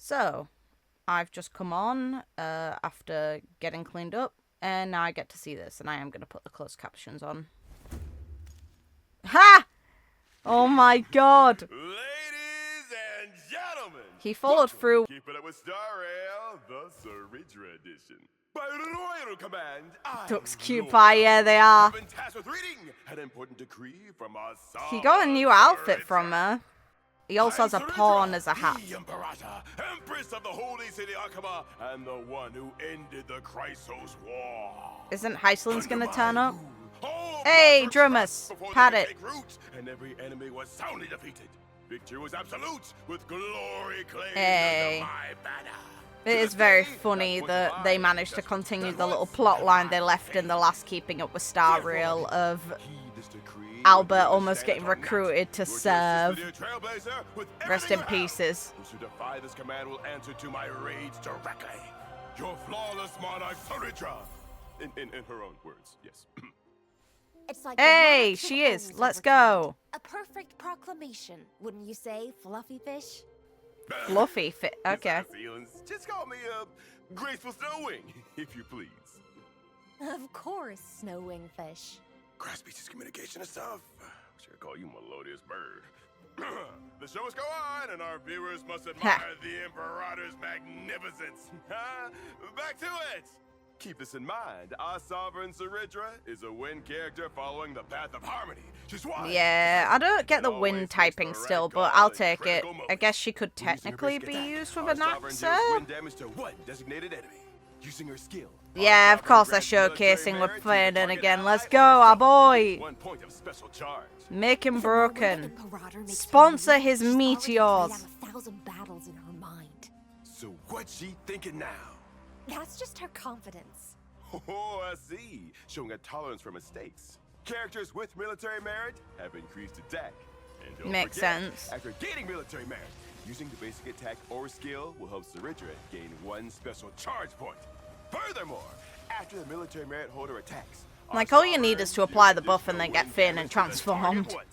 So, I've just come on after getting cleaned up, and now I get to see this, and I am going to put the closed captions on. Ha! Oh my god! Ladies and gentlemen, He followed through. Keep it up with StarRail, the Cerydra edition. By royal command, Duck's cute pie, yeah, they are. I've been tasked with reading an important decree from our He got a new outfit from Cerydra. her. He also has a pawn as a hat. The Imperator, Empress of the Holy City Akaba, and the one who ended the Chrysos War. Isn't Heislin's gonna turn up? Oh, Hey, but Drumus, before pat they it. could take root, and every enemy was soundly defeated. Victory was absolute, with glory claimed Hey. under my banner. It is very funny that they managed to continue the little plot line they left in the last Keeping Up with Star Reel of Albert almost getting recruited to serve. Rest in pieces. Those who defy this command will answer to my rage directly. Your flawless monarch, Cerydra. In her own words, yes. It's like Hey, she is. Let's go. A perfect proclamation, wouldn't you say, Fluffy Fish? Fluffy fit. Okay. Just call me Graceful Snowwing, if you please. Of course, Snowwing Fish. Cross species communication and stuff. Should I call you Melodious Bird? The show must go on, and our viewers must admire the Imperator's magnificence. Back to it! Keep this in mind. Our sovereign Cerydra is a wind character following the path of harmony. She's wise. Yeah, I don't get the wind typing still, but I'll take it. I guess she could technically be used with an axer. Wind damage to one designated enemy. Using her skill. Yeah, of course they're showcasing with Phainon again. Let's go, our boy. 1 point of special charge. Make him broken. Imperator makes Sponsor her his already meteors. played out 1,000 battles in her mind. So what's she thinking now? That's just her confidence. Oh, I see. Showing a tolerance for mistakes. Characters with military merit have increased attack. And don't Makes forget, sense. After gaining military merit, using the basic attack or skill will help Cerydra gain 1 special charge point. Furthermore, after the military merit holder attacks, Like, our all you need is to sovereign apply the deals buff and then additional get wind Phainon damage to the transformed. target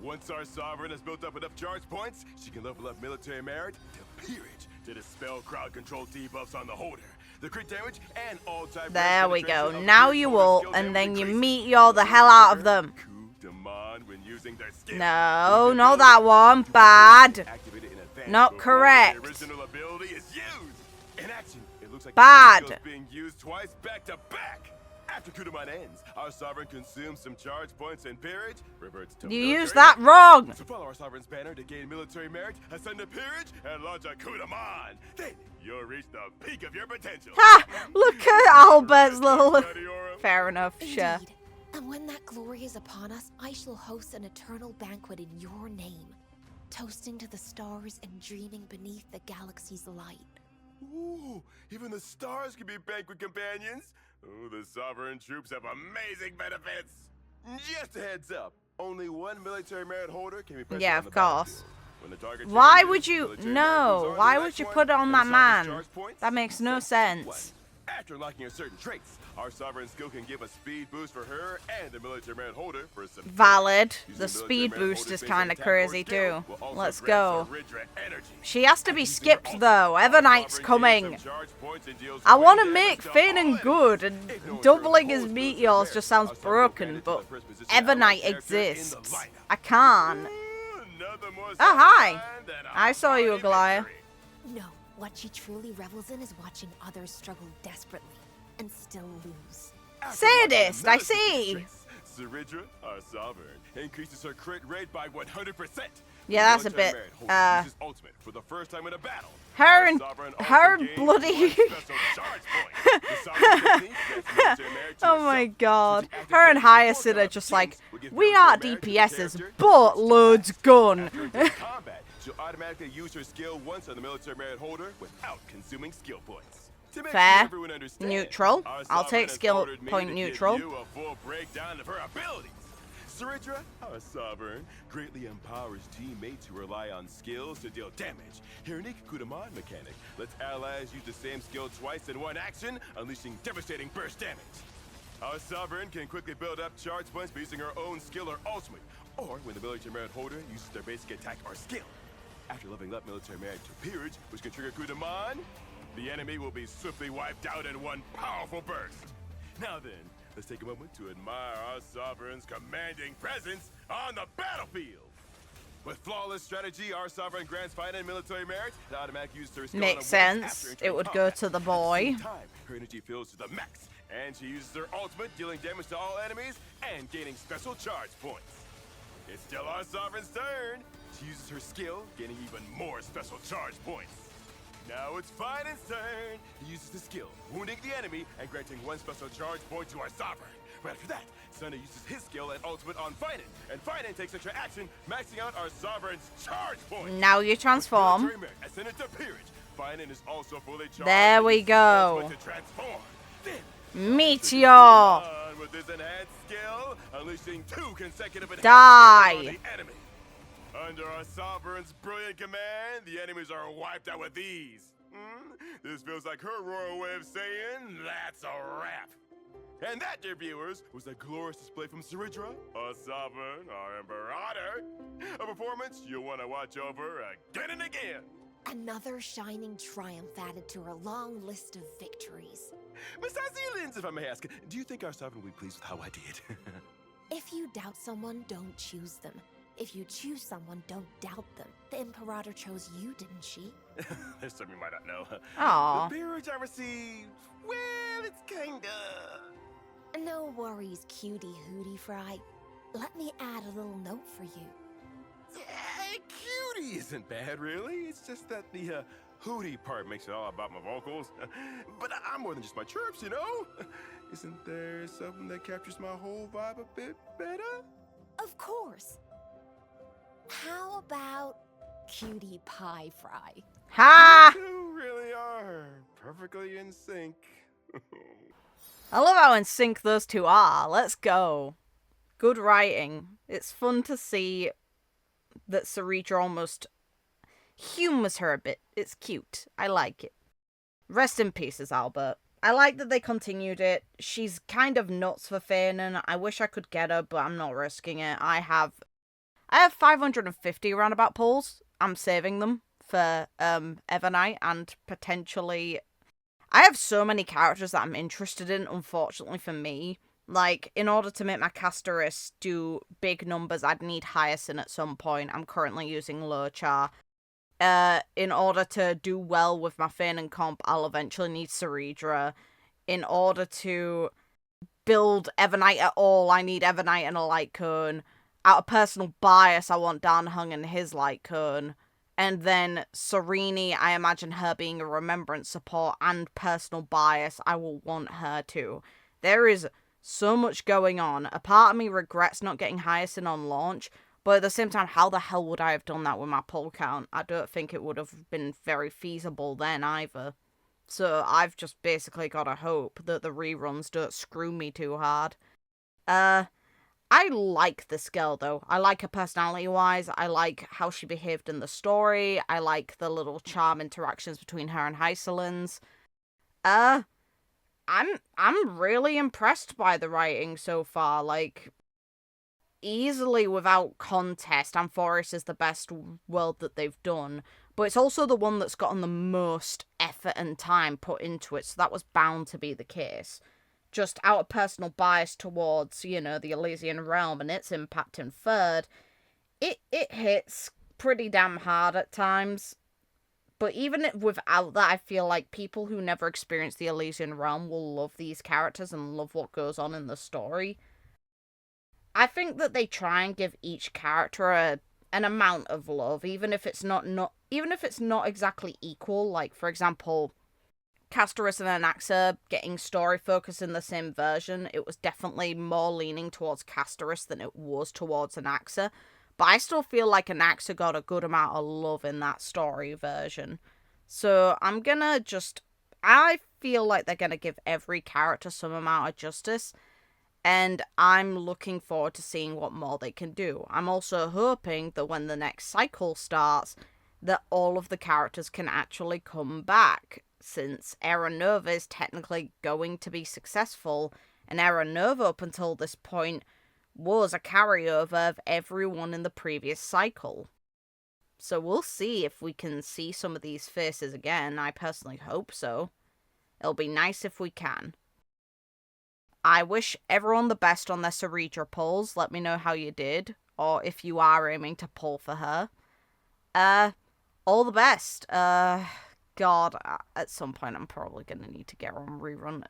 once our sovereign has built up enough charge points, she can level up military merit to peerage to dispel crowd control debuffs on the holder. The crit damage and all type. There we go. penetration of Now crit you bonus ult, skill and damage then you increases. meteor the hell out of them. Coup de Mon when using their skill. No, not that one. Bad. Activate it in advance Not before correct. The original ability is used. In action, it looks like Bad. the skill is being used twice back to back. After coup de Mon ends, our sovereign consumes some charge points and peerage, reverts to You military used that merit. wrong. So follow our sovereign's banner to gain military merit, ascend to peerage, and launch a coup de Mon. Then you'll reach the peak of your potential. Ha! Look at Albert's little. Gladiator. Fair enough, sure. Indeed. And when that glory is upon us, I shall host an eternal banquet in your name, toasting to the stars and dreaming beneath the galaxy's light. Ooh, even the stars can be banquet companions. Oh, the sovereign troops have amazing benefits. Just a heads up, only 1 military merit holder can be present Yeah, on of the course. battlefield. When the target Why changes, would you? military merit No. moves on to Why the would next you one, put it on and that the sovereign's man? charge points That makes no set to sense. 1. After unlocking your certain traits, our sovereign skill can give a speed boost for her and the military merit holder for some. Valid. Using The military speed merit boost holder's is basic kind of attack or crazy skill too. will also Let's grant go. Cerydra energy. She has to be Using skipped your though. ultimate, Everknight's our sovereign coming. gains some charge points and deals I wind want to damage make to all Phainon enemies. good, and Ignoring doubling her his opposed meteors military just sounds merit, our broken, sovereign but granted to the first position Everknight allied character in the exists. lineup. I can't. Another more Oh, hi. sign that I saw you, hearty Goliath. victory. No, what she truly revels in is watching others struggle desperately and still lose. After Sadist, unlocking I another see. secret trace, Cerydra, our sovereign, increases her crit rate by 100%. Yeah, that's a bit, Uses ultimate for the first time in a battle. her Our and sovereign also her gains bloody. 1 special charge point. The sovereign technique grants military merit to Oh my herself. god. Switching active Her and characters before Hyacinth are combat just begins like, will give we military aren't merit to the DPSs, character but who switches loads attacks. gun. After entering combat, she'll automatically use her skill once on the military merit holder without consuming skill points. To make Fair. sure everyone understands, Neutral. our I'll sovereign take has skill ordered me point to give neutral. you a full breakdown of her abilities. Cerydra, our sovereign, greatly empowers teammates who rely on skills to deal damage. Her unique coup de Mon mechanic lets allies use the same skill twice in one action, unleashing devastating burst damage. Our sovereign can quickly build up charge points by using her own skill or ultimate, or when the military merit holder uses their basic attack or skill. After leveling up military merit to peerage, which can trigger coup de man, the enemy will be swiftly wiped out in one powerful burst. Now then, let's take a moment to admire our sovereign's commanding presence on the battlefield. With flawless strategy, our sovereign grants Phainon military merit and automatic use her skill. Makes sense. It would go to the boy. At the same time, her energy fills to the max, and she uses her ultimate, dealing damage to all enemies and gaining special charge points. It's still our sovereign's turn. She uses her skill, gaining even more special charge points. Now it's Phainon's turn. He uses the skill, wounding the enemy and granting one special charge point to our sovereign. But after that, Sunday uses his skill and ultimate on Phainon, and Phainon takes extra action, maxing out our sovereign's charge points. Now you transform. Ascended to peerage. Phainon is also fully charged. There we go. To transform. Then, Meteor. with his enhanced skill, unleashing 2 consecutive Die. on the enemy. Under our sovereign's brilliant command, the enemies are wiped out with ease. This feels like her royal way of saying, that's a wrap. And that, dear viewers, was a glorious display from Cerydra, our sovereign, our imperator. A performance you'll want to watch over again and again. Another shining triumph added to her long list of victories. Miss Zealands, if I may ask, do you think our sovereign will be pleased with how I did? If you doubt someone, don't choose them. If you choose someone, don't doubt them. The Imperator chose you, didn't she? There's something you might not know. Aww. The peerage I received, well, it's kinda... No worries, cutie hootie fry. Let me add a little note for you. Cutie isn't bad, really. It's just that the hootie part makes it all about my vocals. But I'm more than just my chirps, you know? Isn't there something that captures my whole vibe a bit better? Of course. How about cutie pie fry? Ha! You really are perfectly in sync. I love how in sync those two are. Let's go. Good writing. It's fun to see that Cerydra almost humors her a bit. It's cute. I like it. Rest in pieces, Albert. I like that they continued it. She's kind of nuts for Phainon. I wish I could get her, but I'm not risking it. I have 550 roundabout pulls. I'm saving them for Evernight and potentially... I have so many characters that I'm interested in, unfortunately for me. Like, in order to make my Casterus do big numbers, I'd need Hyacinth at some point. I'm currently using Lochar. In order to do well with my Phainon comp, I'll eventually need Cerydra. In order to build Evernight at all, I need Evernight and a Light Cone. Out of personal bias, I want Dan Hung and his Light Cone. And then Cery, I imagine her being a remembrance support and personal bias, I will want her too. There is so much going on. A part of me regrets not getting Hyacinth on launch, but at the same time, how the hell would I have done that with my pull count? I don't think it would have been very feasible then either. So I've just basically got to hope that the reruns don't screw me too hard. I like this girl, though. I like her personality-wise. I like how she behaved in the story. I like the little charm interactions between her and Hycelins. I'm really impressed by the writing so far. Like, easily without contest, Amphoris is the best world that they've done. But it's also the one that's gotten the most effort and time put into it, so that was bound to be the case. Just out of personal bias towards, you know, the Elysian Realm and its impact in third, it hits pretty damn hard at times. But even without that, I feel like people who never experienced the Elysian Realm will love these characters and love what goes on in the story. I think that they try and give each character an amount of love, even if it's not exactly equal. Like, for example, Casterus and Anaxa getting story focus in the same version, it was definitely more leaning towards Casterus than it was towards Anaxa. But I still feel like Anaxa got a good amount of love in that story version. So I feel like they're gonna give every character some amount of justice. And I'm looking forward to seeing what more they can do. I'm also hoping that when the next cycle starts, that all of the characters can actually come back. Since Era Nova is technically going to be successful, and Era Nova up until this point was a carryover of everyone in the previous cycle. So we'll see if we can see some of these faces again. I personally hope so. It'll be nice if we can. I wish everyone the best on their Cerydra pulls. Let me know how you did, or if you are aiming to pull for her. All the best. God, at some point I'm probably gonna need to get her on rerun.